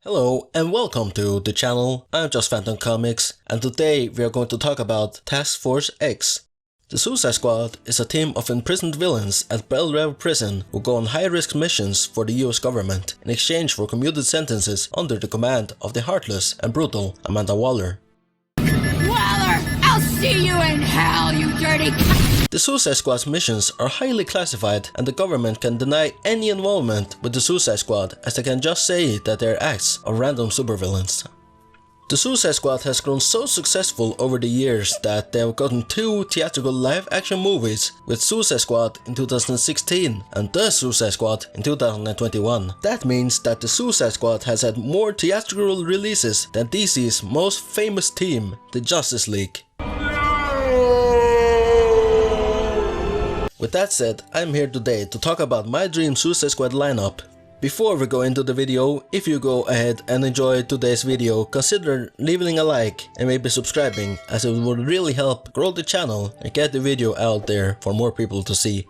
Hello and welcome to the channel. I'm JustPhantomComics and today we are going to talk about Task Force X. The Suicide Squad is a team of imprisoned villains at Belle Reve prison who go on high-risk missions for the US government in exchange for commuted sentences under the command of the heartless and brutal Amanda Waller. Waller, I'll see you in hell, you dirty The Suicide Squad's missions are highly classified and the government can deny any involvement with the Suicide Squad as they can just say that they are acts of random supervillains. The Suicide Squad has grown so successful over the years that they have gotten 2 theatrical live-action movies with Suicide Squad in 2016 and The Suicide Squad in 2021. That means that the Suicide Squad has had more theatrical releases than DC's most famous team, the Justice League. With that said, I'm here today to talk about my dream Suicide Squad lineup. Before we go into the video, if you go ahead and enjoy today's video, consider leaving a like and maybe subscribing, as it would really help grow the channel and get the video out there for more people to see.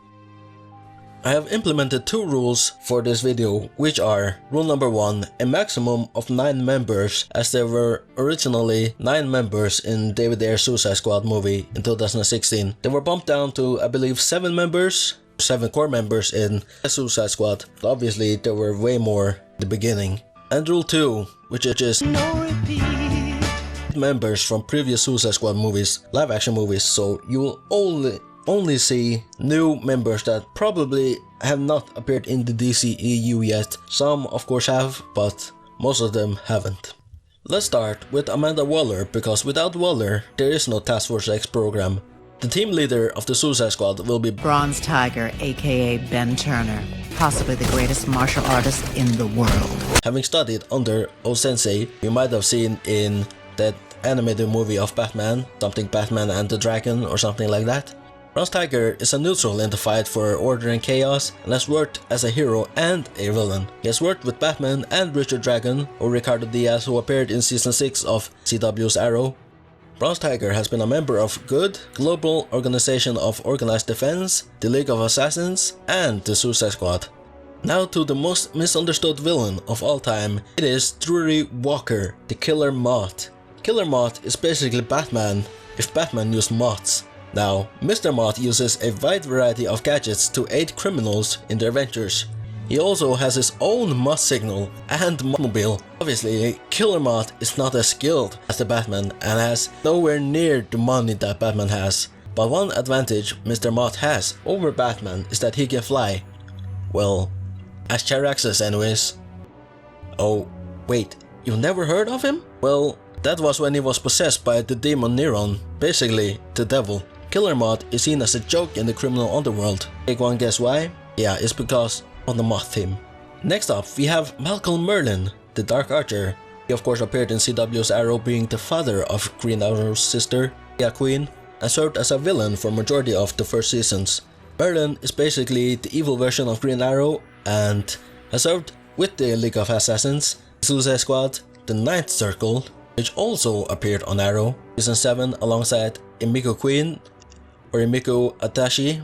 I have implemented 2 rules for this video, which are: rule number 1, a maximum of 9 members, as there were originally 9 members in David Ayer's Suicide Squad movie in 2016. They were bumped down to, I believe, 7 members, 7 core members in the Suicide Squad. Obviously there were way more in the beginning. And rule 2, which is no repeat, members from previous Suicide Squad movies, live action movies, so you will only see new members that probably have not appeared in the DCEU yet. Some of course have, but most of them haven't. Let's start with Amanda Waller, because without Waller there is no Task Force X program. The team leader of the Suicide Squad will be Bronze Tiger, aka Ben Turner, possibly the greatest martial artist in the world. Having studied under O-Sensei, you might have seen in that animated movie of Batman, something Batman and the Dragon or something like that. Bronze Tiger is a neutral in the fight for order and chaos and has worked as a hero and a villain. He has worked with Batman and Richard Dragon, or Ricardo Diaz, who appeared in season 6 of CW's Arrow. Bronze Tiger has been a member of GOOD, Global Organization of Organized Defense, the League of Assassins, and the Suicide Squad. Now to the most misunderstood villain of all time. It is Drury Walker, the Killer Moth. Killer Moth is basically Batman if Batman used moths. Now, Mr. Moth uses a wide variety of gadgets to aid criminals in their ventures. He also has his own moth signal and mobile. Obviously, Killer Moth is not as skilled as the Batman and has nowhere near the money that Batman has. But one advantage Mr. Moth has over Batman is that he can fly. Well, as Charaxus anyways. Oh, wait, you never heard of him? Well, that was when he was possessed by the demon Neron, basically the devil. Killer Moth is seen as a joke in the criminal underworld. Take one guess why? Yeah, it's because of the Moth theme. Next up, we have Malcolm Merlyn, the Dark Archer. He of course appeared in CW's Arrow, being the father of Green Arrow's sister, Leah Queen, and served as a villain for majority of the first seasons. Merlyn is basically the evil version of Green Arrow and has served with the League of Assassins, the Suicide Squad, the Ninth Circle, which also appeared on Arrow, season 7 alongside Emiko Queen, or Emiko Atashi.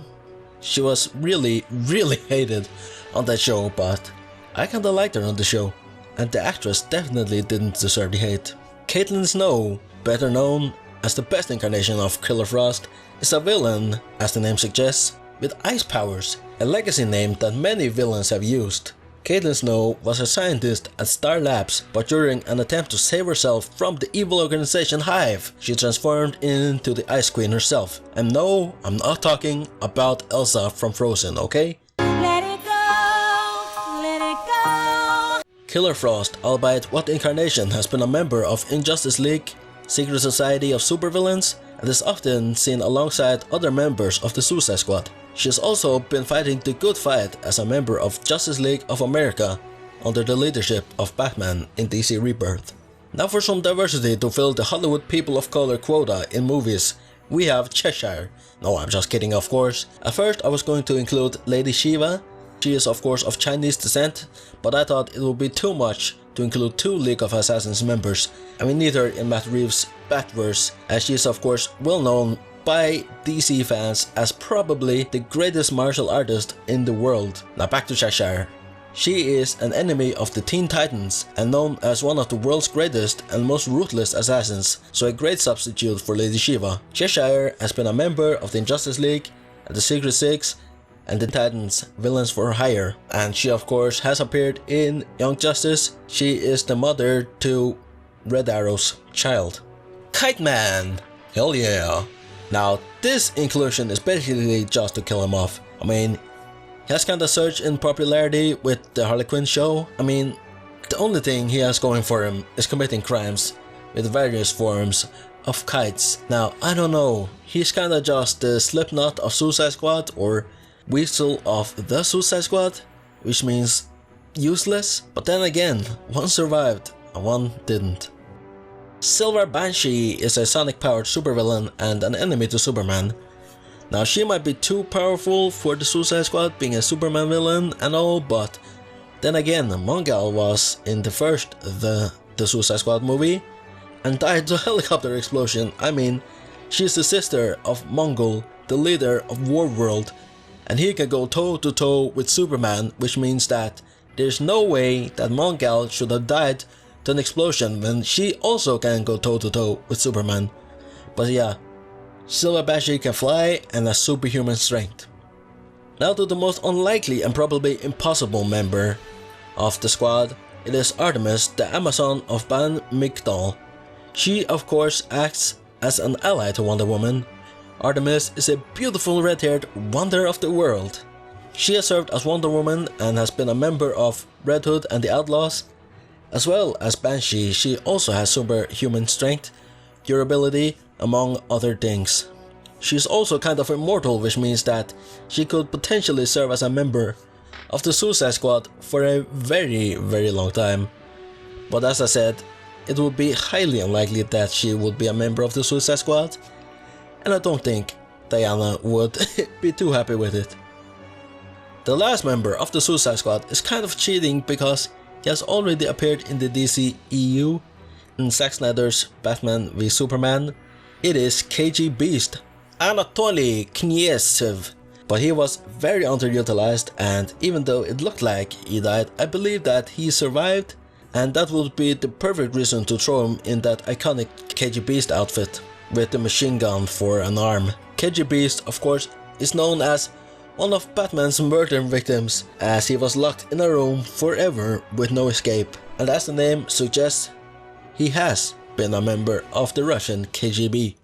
She was really hated on that show, but I kinda liked her on the show, and the actress definitely didn't deserve the hate. Caitlin Snow, better known as the best incarnation of Killer Frost, is a villain, as the name suggests, with ice powers, a legacy name that many villains have used. Caitlin Snow was a scientist at Star Labs, but during an attempt to save herself from the evil organization Hive, she transformed into the Ice Queen herself. And no, I'm not talking about Elsa from Frozen, okay? Let it go, let it go. Killer Frost, albeit what incarnation, has been a member of Injustice League, Secret Society of Supervillains, and is often seen alongside other members of the Suicide Squad. She has also been fighting the good fight as a member of Justice League of America under the leadership of Batman in DC Rebirth. Now for some diversity to fill the Hollywood people of color quota in movies, we have Cheshire. No, I'm just kidding, of course. At first I was going to include Lady Shiva. She is of course of Chinese descent, but I thought it would be too much to include 2 League of Assassins members, and we need her in Matt Reeves' Batverse, as she is of course well known by DC fans as probably the greatest martial artist in the world. Now back to Cheshire. She is an enemy of the Teen Titans and known as one of the world's greatest and most ruthless assassins, so a great substitute for Lady Shiva. Cheshire has been a member of the Injustice League, and the Secret Six, and the Titans Villains for Hire, and she of course has appeared in Young Justice. She is the mother to Red Arrow's child. Kite-Man! Hell yeah! Now this inclusion is basically just to kill him off. I mean, he has kinda surged in popularity with the Harley Quinn show. I mean, the only thing he has going for him is committing crimes with various forms of kites. Now, I don't know, he's kinda just the Slipknot of Suicide Squad or Weasel of the Suicide Squad, which means useless. But then again, one survived and one didn't. Silver Banshee is a sonic-powered supervillain and an enemy to Superman. Now she might be too powerful for the Suicide Squad being a Superman villain and all, but then again, Mongal was in the first the Suicide Squad movie and died to a helicopter explosion. I mean, she's the sister of Mongol, the leader of Warworld, and he can go toe to toe with Superman, which means that there's no way that Mongal should have died to an explosion when she also can go toe to toe with Superman. But yeah, Silver Banshee can fly and has superhuman strength. Now to the most unlikely and probably impossible member of the squad, it is Artemis, the Amazon of Ban Migdal. She of course acts as an ally to Wonder Woman. Artemis is a beautiful red-haired wonder of the world. She has served as Wonder Woman and has been a member of Red Hood and the Outlaws. As well as Banshee, she also has superhuman strength, durability, among other things. She's also kind of immortal, which means that she could potentially serve as a member of the Suicide Squad for a very long time. But as I said, it would be highly unlikely that she would be a member of the Suicide Squad, and I don't think Diana would be too happy with it. The last member of the Suicide Squad is kind of cheating because he has already appeared in the DC EU in Zack Snyder's Batman v Superman. It is KG Beast, Anatoly Knyazov. But he was very underutilized, and even though it looked like he died, I believe that he survived, and that would be the perfect reason to throw him in that iconic KG Beast outfit with the machine gun for an arm. KG Beast, of course, is known as one of Batman's murder victims, as he was locked in a room forever with no escape, and as the name suggests, he has been a member of the Russian KGB.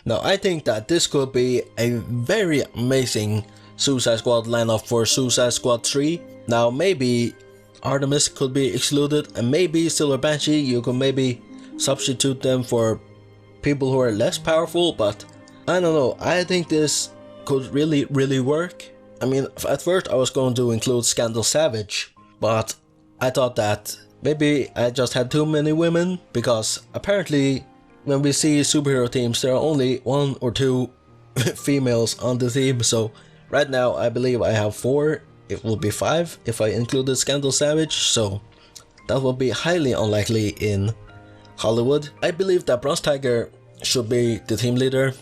Now I think that this could be a very amazing Suicide Squad lineup for Suicide Squad 3. Now maybe Artemis could be excluded, and maybe Silver Banshee, you could maybe substitute them for people who are less powerful, but I don't know, I think this could really work. I mean, at first I was going to include Scandal Savage, but I thought that maybe I just had too many women, because apparently when we see superhero teams there are only 1 or 2 females on the team, so right now I believe I have 4. It will be 5 if I included Scandal Savage, so that will be highly unlikely in Hollywood. I believe that Bronze Tiger should be the team leader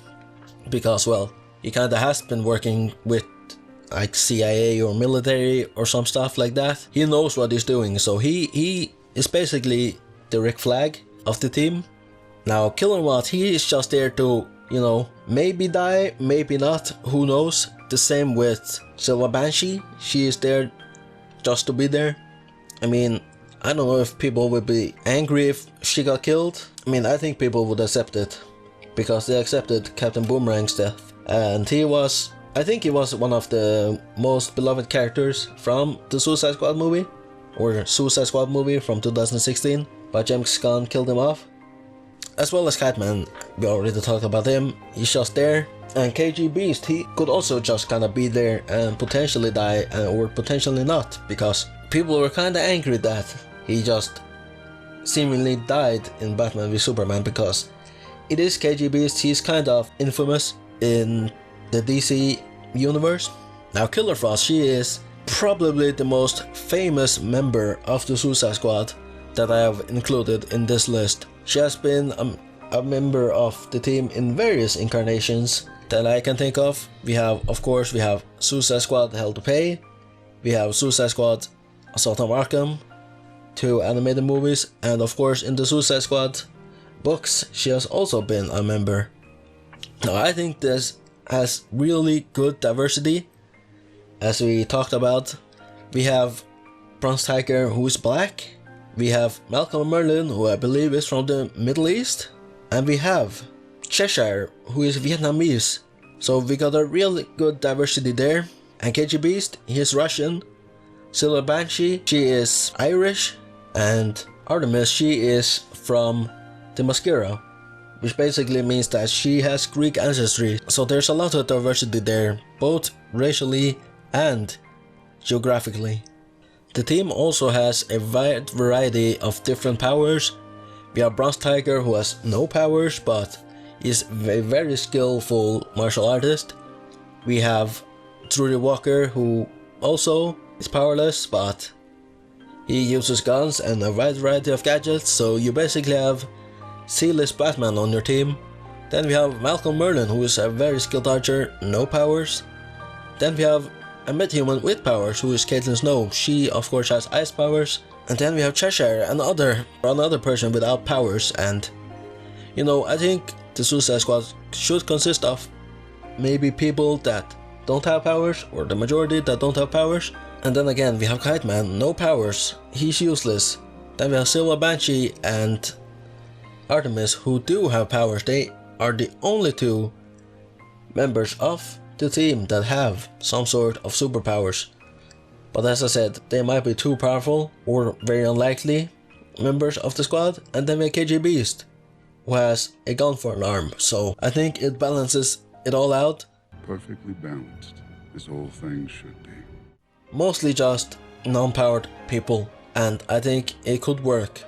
because, well, he kinda has been working with like CIA or military or some stuff like that. He knows what he's doing, so he is basically the Rick Flag of the team. Now Killer Moth, he is just there to, you know, maybe die, maybe not, who knows. The same with Silver Banshee, she is there just to be there. I mean, I don't know if people would be angry if she got killed. I mean, I think people would accept it, because they accepted Captain Boomerang's death. And I think he was one of the most beloved characters from the Suicide Squad movie, or Suicide Squad movie from 2016, but James Gunn killed him off. As well as Kite-Man, we already talked about him, he's just there. And KG Beast, he could also just kinda be there and potentially die, or potentially not, because people were kinda angry that he just seemingly died in Batman v Superman, because it is KG Beast, he's kind of infamous in the DC universe. Now Killer Frost, she is probably the most famous member of the Suicide Squad that I have included in this list. She has been a member of the team in various incarnations that I can think of. We have, of course, we have Suicide Squad Hell to Pay, we have Suicide Squad Assault on Arkham, 2 animated movies, and of course in the Suicide Squad books she has also been a member. Now I think this has really good diversity. As we talked about, we have Bronze Tiger, who is black, we have Malcolm Merlin, who I believe is from the Middle East, and we have Cheshire, who is Vietnamese. So we got a really good diversity there. And KG Beast, he is Russian. Silver Banshee, she is Irish. And Artemis, she is from the Mascara, which basically means that she has Greek ancestry. So there's a lot of diversity there, both racially and geographically. The team also has a wide variety of different powers. We have Bronze Tiger, who has no powers but is a very skillful martial artist. We have Trudy Walker, who also is powerless but he uses guns and a wide variety of gadgets, so you basically have C-list Batman on your team. Then we have Malcolm Merlin, who is a very skilled archer, no powers. Then we have a mid-human with powers, who is Caitlin Snow. She of course has ice powers. And then we have Cheshire, another person without powers. And you know, I think the Suicide Squad should consist of maybe people that don't have powers, or the majority that don't have powers. And then again we have Kite-Man, no powers, he's useless. Then we have Silver Banshee and Artemis, who do have powers. They are the only 2 members of the team that have some sort of superpowers. But as I said, they might be too powerful or very unlikely members of the squad. And then we have KG Beast, who has a gun for an arm. So I think it balances it all out. Perfectly balanced, as all things should be. Mostly just non-powered people, and I think it could work.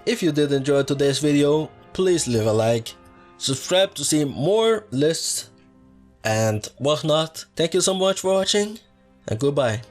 If you did enjoy today's video, please leave a like, subscribe to see more lists and whatnot. Thank you so much for watching, and goodbye.